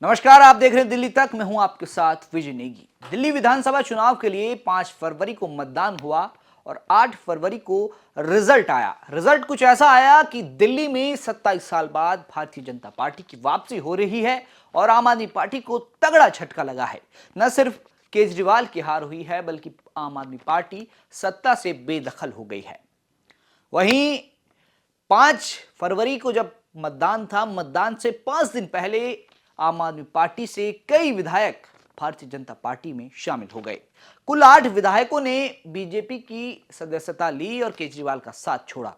नमस्कार, आप देख रहे हैं दिल्ली तक। मैं हूं आपके साथ विजय नेगी। दिल्ली विधानसभा चुनाव के लिए 5 फरवरी को मतदान हुआ और 8 फरवरी को रिजल्ट आया। रिजल्ट कुछ ऐसा आया कि दिल्ली में 27 साल बाद भारतीय जनता पार्टी की वापसी हो रही है और आम आदमी पार्टी को तगड़ा झटका लगा है। न सिर्फ केजरीवाल की हार हुई है, बल्कि आम आदमी पार्टी सत्ता से बेदखल हो गई है। वहीं 5 फरवरी को जब मतदान था, मतदान से 5 दिन पहले आम आदमी पार्टी से कई विधायक भारतीय जनता पार्टी में शामिल हो गए। कुल 8 विधायकों ने बीजेपी की सदस्यता ली और केजरीवाल का साथ छोड़ा।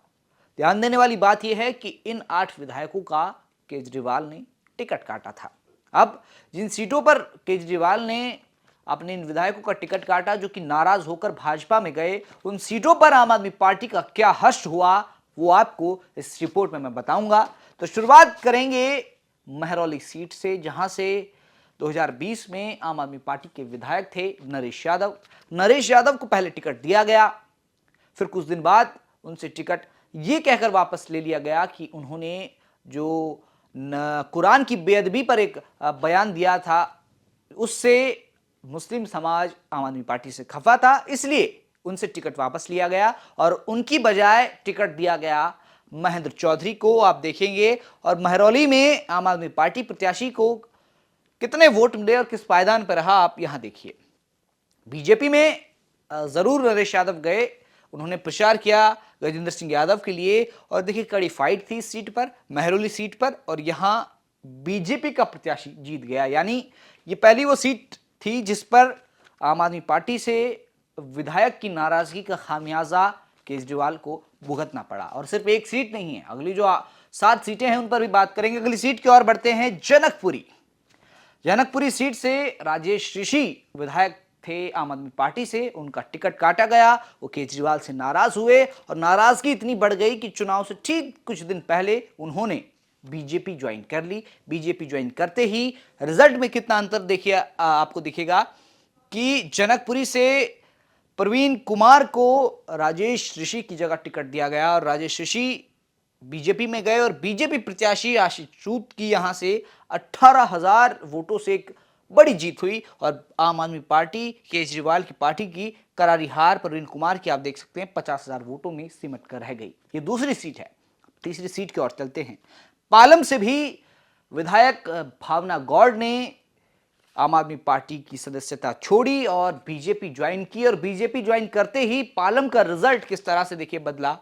ध्यान देने वाली बात यह है कि इन 8 विधायकों का केजरीवाल ने टिकट काटा था। अब जिन सीटों पर केजरीवाल ने अपने इन विधायकों का टिकट काटा, जो कि नाराज होकर भाजपा में गए, उन सीटों पर आम आदमी पार्टी का क्या हश्र हुआ वो आपको इस रिपोर्ट में मैं बताऊंगा। तो शुरुआत करेंगे महरौली सीट से, जहां से 2020 में आम आदमी पार्टी के विधायक थे नरेश यादव। नरेश यादव को पहले टिकट दिया गया, फिर कुछ दिन बाद उनसे टिकट ये कहकर वापस ले लिया गया कि उन्होंने जो कुरान की बेअदबी पर एक बयान दिया था, उससे मुस्लिम समाज आम आदमी पार्टी से खफा था, इसलिए उनसे टिकट वापस लिया गया और उनकी बजाय टिकट दिया गया महेंद्र चौधरी को। आप देखेंगे और महरौली में आम आदमी पार्टी प्रत्याशी को कितने वोट मिले और किस पायदान पर रहा, आप यहां देखिए। बीजेपी में जरूर नरेश यादव गए, उन्होंने प्रचार किया गजेंद्र सिंह यादव के लिए और देखिए कड़ी फाइट थी इस सीट पर, महरौली सीट पर, और यहां बीजेपी का प्रत्याशी जीत गया। यानी ये पहली वो सीट थी जिस पर आम आदमी पार्टी से विधायक की नाराजगी का खामियाजा केजरीवाल को भुगतना पड़ा। और सिर्फ एक सीट नहीं है, अगली जो 7 सीटें हैं उन पर भी बात करेंगे। अगली सीट की ओर बढ़ते हैं, जनकपुरी। जनकपुरी सीट से राजेश ऋषि विधायक थे आम आदमी पार्टी से, उनका टिकट काटा गया। वो केजरीवाल से नाराज हुए और नाराजगी इतनी बढ़ गई कि चुनाव से ठीक कुछ दिन पहले उन्होंने बीजेपी ज्वाइन कर ली। बीजेपी ज्वाइन करते ही रिजल्ट में कितना अंतर देखिए, आपको दिखेगा कि जनकपुरी से प्रवीण कुमार को राजेश ऋषि की जगह टिकट दिया गया और राजेश ऋषि बीजेपी में गए और बीजेपी प्रत्याशी आशीष चूत की यहां से 18,000 वोटों से एक बड़ी जीत हुई और आम आदमी पार्टी केजरीवाल की पार्टी की करारी हार प्रवीण कुमार की आप देख सकते हैं 50,000 वोटों में सिमट कर रह गई। ये दूसरी सीट है। तीसरी सीट की ओर चलते हैं। पालम से भी विधायक भावना गौड़ ने आम आदमी पार्टी की सदस्यता छोड़ी और बीजेपी ज्वाइन की और बीजेपी ज्वाइन करते ही पालम का रिजल्ट किस तरह से देखिए बदला।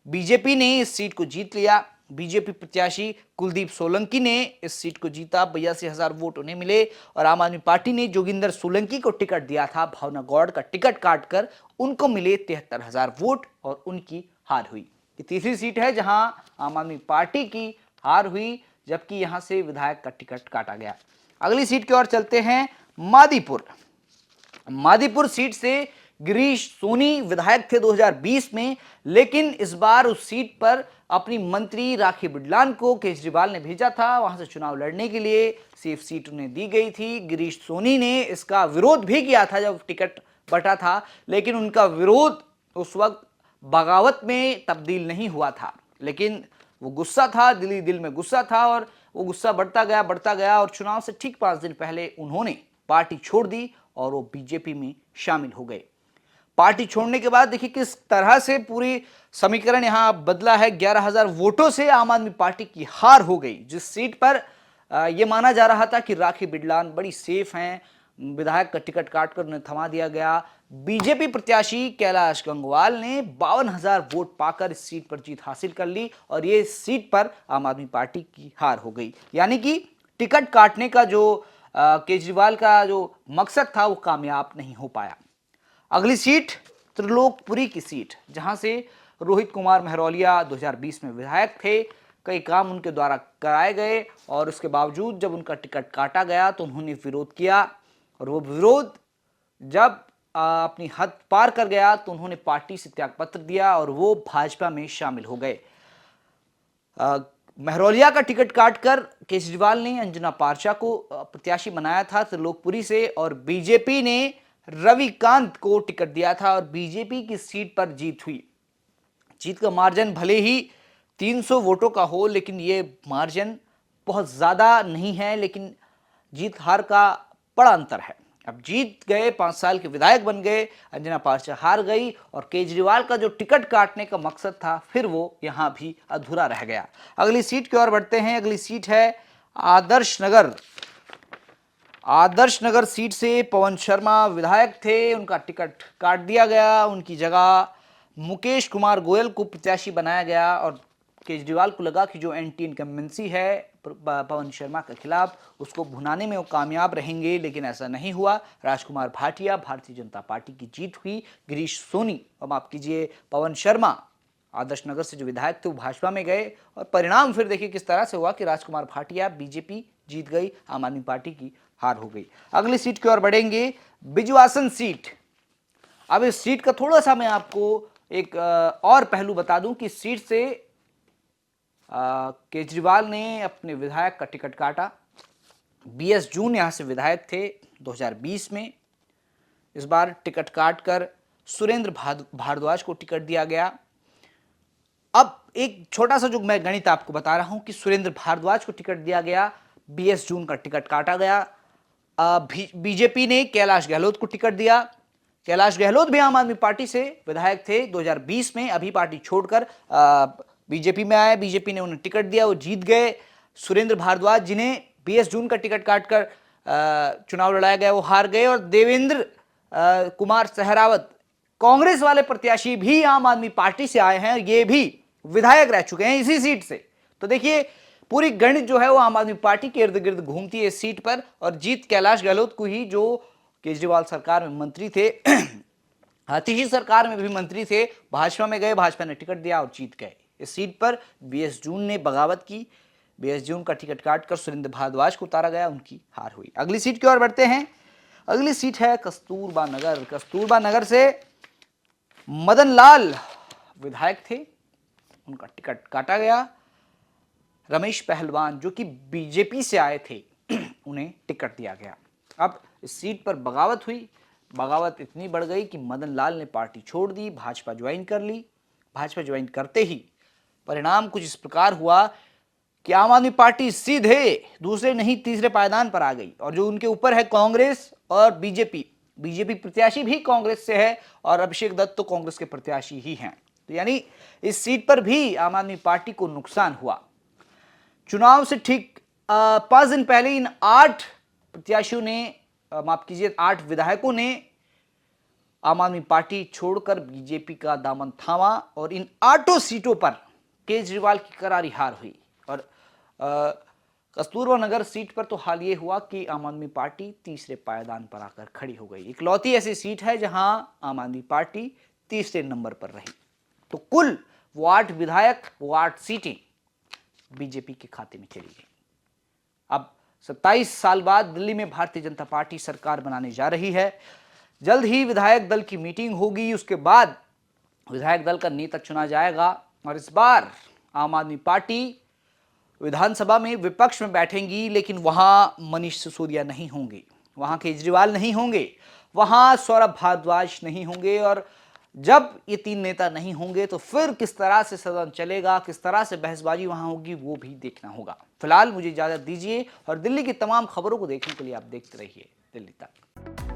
बीजेपी ने इस सीट को जीत लिया। बीजेपी प्रत्याशी कुलदीप सोलंकी ने इस सीट को जीता, 82,000 वोट उन्हें मिले और आम आदमी पार्टी ने जोगिंदर सोलंकी को टिकट दिया था, भावना गौड़ का टिकट काटकर उनको मिले 73,000 वोट और उनकी हार हुई। ये तीसरी सीट है जहां आम आदमी पार्टी की हार हुई, जबकि यहां से विधायक का टिकट काटा गया। अगली सीट की ओर चलते हैं, मादीपुर। मादीपुर सीट से गिरीश सोनी विधायक थे 2020 में, लेकिन इस बार उस सीट पर अपनी मंत्री राखी बिडलान को केजरीवाल ने भेजा था वहां से चुनाव लड़ने के लिए। सेफ सीट उन्हें दी गई थी। गिरीश सोनी ने इसका विरोध भी किया था जब टिकट बटा था, लेकिन उनका विरोध उस वक्त बगावत में तब्दील नहीं हुआ था। लेकिन वो गुस्सा था, दिली दिल में गुस्सा था और वो गुस्सा बढ़ता गया और चुनाव से ठीक 5 दिन पहले उन्होंने पार्टी छोड़ दी और वो बीजेपी में शामिल हो गए। पार्टी छोड़ने के बाद देखिए किस तरह से पूरी समीकरण यहां बदला है। 11,000 वोटों से आम आदमी पार्टी की हार हो गई। जिस सीट पर यह माना जा रहा था कि राखी बिडलान बड़ी सेफ हैं, विधायक का टिकट काटकर उन्हें थमा दिया गया। बीजेपी प्रत्याशी कैलाश गंगवाल ने 52,000 वोट पाकर इस सीट पर जीत हासिल कर ली और ये सीट पर आम आदमी पार्टी की हार हो गई। यानी कि टिकट काटने का जो केजरीवाल का जो मकसद था वो कामयाब नहीं हो पाया। अगली सीट त्रिलोकपुरी की सीट, जहां से रोहित कुमार महरौलिया 2020 में विधायक थे। कई काम उनके द्वारा कराए गए और उसके बावजूद जब उनका टिकट काटा गया तो उन्होंने विरोध किया और वो विरोध जब अपनी हद पार कर गया तो उन्होंने पार्टी से त्यागपत्र दिया और वो भाजपा में शामिल हो गए। महरौलिया का टिकट काटकर केजरीवाल ने अंजना पारचा को प्रत्याशी बनाया था त्रिलोकपुरी से और बीजेपी ने रविकांत को टिकट दिया था और बीजेपी की सीट पर जीत हुई। जीत का मार्जिन भले ही 300 वोटों का हो, लेकिन ये मार्जिन बहुत ज़्यादा नहीं है, लेकिन जीत हार का बड़ा अंतर है। अब जीत गए, 5 साल के विधायक बन गए, अंजना पार्चा हार गई और केजरीवाल का जो टिकट काटने का मकसद था फिर वो यहां भी अधूरा रह गया। अगली सीट की ओर बढ़ते हैं। अगली सीट है आदर्श नगर। आदर्श नगर सीट से पवन शर्मा विधायक थे, उनका टिकट काट दिया गया। उनकी जगह मुकेश कुमार गोयल को प्रत्याशी बनाया गया और केजरीवाल को लगा कि जो एंटी इनकम्बेंसी है पवन शर्मा के खिलाफ, उसको भुनाने में वो कामयाब रहेंगे, लेकिन ऐसा नहीं हुआ। राजकुमार भाटिया, भारतीय जनता पार्टी की जीत हुई। गिरीश सोनी, माफ कीजिए, पवन शर्मा आदर्श नगर से जो विधायक थे वो भाजपा में गए और परिणाम फिर देखिए किस तरह से हुआ कि राजकुमार भाटिया बीजेपी जीत गई, आम आदमी पार्टी की हार हो गई। अगली सीट की ओर बढ़ेंगे, बिजुआसन सीट। अब इस सीट का थोड़ा सा मैं आपको एक और पहलू बता दूं कि इस सीट से केजरीवाल ने अपने विधायक का टिकट काटा। बीएस जून यहां से विधायक थे 2020 में। इस बार टिकट काटकर सुरेंद्र भारद्वाज को टिकट दिया गया। अब एक छोटा सा जो मैं गणित आपको बता रहा हूं कि सुरेंद्र भारद्वाज को टिकट दिया गया, बीएस जून का टिकट काटा गया। बीजेपी ने कैलाश गहलोत को टिकट दिया। कैलाश गहलोत भी आम आदमी पार्टी से विधायक थे 2020 में, अभी पार्टी छोड़कर बीजेपी में आए। बीजेपी ने उन्हें टिकट दिया, वो जीत गए। सुरेंद्र भारद्वाज, जिन्हें बीएस जून का टिकट काटकर चुनाव लड़ाया गया, वो हार गए। और देवेंद्र कुमार सहरावत, कांग्रेस वाले प्रत्याशी भी आम आदमी पार्टी से आए हैं, ये भी विधायक रह चुके हैं इसी सीट से। तो देखिए पूरी गणित जो है वो आम आदमी पार्टी के इर्द गिर्द घूमती है इस सीट पर, और जीत कैलाश गहलोत को ही, जो केजरीवाल सरकार में मंत्री थे आतिशी सरकार में भी मंत्री थे, भाजपा में गए, भाजपा ने टिकट दिया और जीत गए। इस सीट पर बीएस जून ने बगावत की, बीएस जून का टिकट काटकर सुरेंद्र भारद्वाज को उतारा गया, उनकी हार हुई। अगली सीट की ओर बढ़ते हैं। अगली सीट है कस्तूरबा नगर। कस्तूरबा नगर से मदन लाल विधायक थे, उनका टिकट काटा गया। रमेश पहलवान, जो कि बीजेपी से आए थे, उन्हें टिकट दिया गया। अब इस सीट पर बगावत हुई। बगावत इतनी बढ़ गई कि मदन लाल ने पार्टी छोड़ दी, भाजपा ज्वाइन कर ली। भाजपा ज्वाइन करते ही परिणाम कुछ इस प्रकार हुआ कि आम आदमी पार्टी सीधे दूसरे नहीं तीसरे पायदान पर आ गई, और जो उनके ऊपर है कांग्रेस और बीजेपी। बीजेपी प्रत्याशी भी कांग्रेस से है और अभिषेक दत्त तो कांग्रेस के प्रत्याशी ही हैं। तो यानी इस सीट पर भी आम आदमी पार्टी को नुकसान हुआ। चुनाव से ठीक 5 दिन पहले इन 8 प्रत्याशियों ने, माफ कीजिए 8 विधायकों ने आम आदमी पार्टी छोड़कर बीजेपी का दामन थामा और इन 8 सीटों पर केजरीवाल की करारी हार हुई। और कस्तूरबा नगर सीट पर तो हाल ये हुआ कि आम आदमी पार्टी तीसरे पायदान पर आकर खड़ी हो गई। इकलौती ऐसी सीट है जहां आम आदमी पार्टी तीसरे नंबर पर रही। तो कुल वो 8 विधायक, वो 8 सीटें बीजेपी के खाते में चली गई। अब 27 साल बाद दिल्ली में भारतीय जनता पार्टी सरकार बनाने जा रही है। जल्द ही विधायक दल की मीटिंग होगी, उसके बाद विधायक दल का नेता चुना जाएगा और इस बार आम आदमी पार्टी विधानसभा में विपक्ष में बैठेंगी, लेकिन वहां मनीष सिसोदिया नहीं होंगे, वहां केजरीवाल नहीं होंगे, वहां सौरभ भारद्वाज नहीं होंगे। और जब ये 3 नेता नहीं होंगे तो फिर किस तरह से सदन चलेगा, किस तरह से बहसबाजी वहां होगी, वो भी देखना होगा। फिलहाल मुझे इजाजत दीजिए और दिल्ली की तमाम खबरों को देखने के लिए आप देखते रहिए दिल्ली तक।